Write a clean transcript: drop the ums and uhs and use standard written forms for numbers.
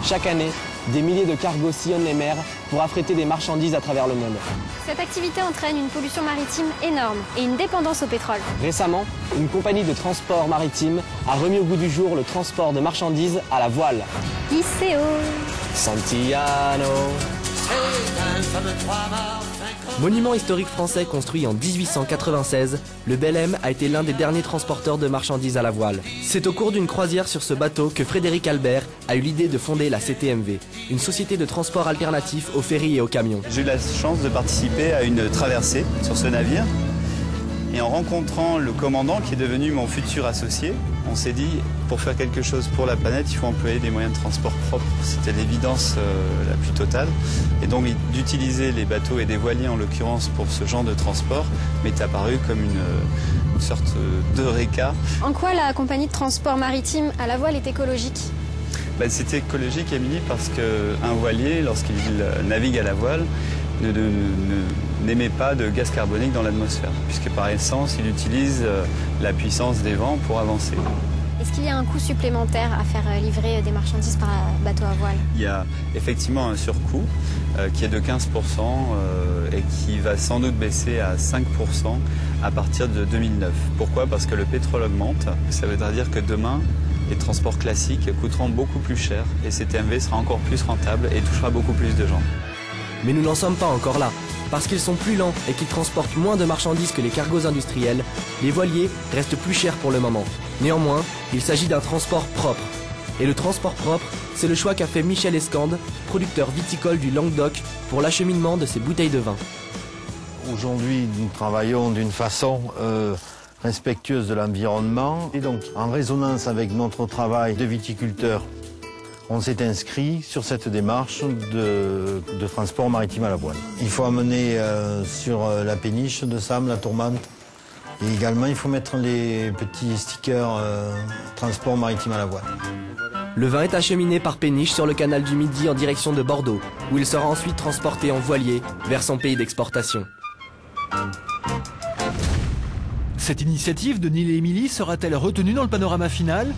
Chaque année, des milliers de cargos sillonnent les mers pour affréter des marchandises à travers le monde. Cette activité entraîne une pollution maritime énorme et une dépendance au pétrole. Récemment, une compagnie de transport maritime a remis au goût du jour le transport de marchandises à la voile. ICO. Santillano. Monument historique français construit en 1896, le Belem a été l'un des derniers transporteurs de marchandises à la voile. C'est au cours d'une croisière sur ce bateau que Frédéric Albert a eu l'idée de fonder la CTMV, une société de transport alternatif aux ferries et aux camions. J'ai eu la chance de participer à une traversée sur ce navire. Et en rencontrant le commandant qui est devenu mon futur associé, on s'est dit, pour faire quelque chose pour la planète, il faut employer des moyens de transport propres. C'était l'évidence la plus totale. Et donc d'utiliser les bateaux et des voiliers en l'occurrence pour ce genre de transport m'est apparu comme une sorte d'eureka. En quoi la compagnie de transport maritime à la voile est écologique ? C'est écologique, Émilie, parce qu'un voilier, lorsqu'il navigue à la voile, n'émet pas de gaz carbonique dans l'atmosphère, puisque par essence, il utilise la puissance des vents pour avancer. Est-ce qu'il y a un coût supplémentaire à faire livrer des marchandises par bateau à voile? Il y a effectivement un surcoût qui est de 15% et qui va sans doute baisser à 5% à partir de 2009. Pourquoi? Parce que le pétrole augmente. Ça voudra dire que demain, les transports classiques coûteront beaucoup plus cher et CTMV sera encore plus rentable et touchera beaucoup plus de gens. Mais nous n'en sommes pas encore là. Parce qu'ils sont plus lents et qu'ils transportent moins de marchandises que les cargos industriels, les voiliers restent plus chers pour le moment. Néanmoins, il s'agit d'un transport propre. Et le transport propre, c'est le choix qu'a fait Michel Escande, producteur viticole du Languedoc, pour l'acheminement de ses bouteilles de vin. Aujourd'hui, nous travaillons d'une façon respectueuse de l'environnement. Et donc, en résonance avec notre travail de viticulteur, on s'est inscrit sur cette démarche de transport maritime à la voile. Il faut amener sur la péniche de Sam, la tourmente. Et également, il faut mettre les petits stickers transport maritime à la voile. Le vin est acheminé par péniche sur le canal du Midi en direction de Bordeaux, où il sera ensuite transporté en voilier vers son pays d'exportation. Cette initiative de Neil et Émilie sera-t-elle retenue dans le panorama final ?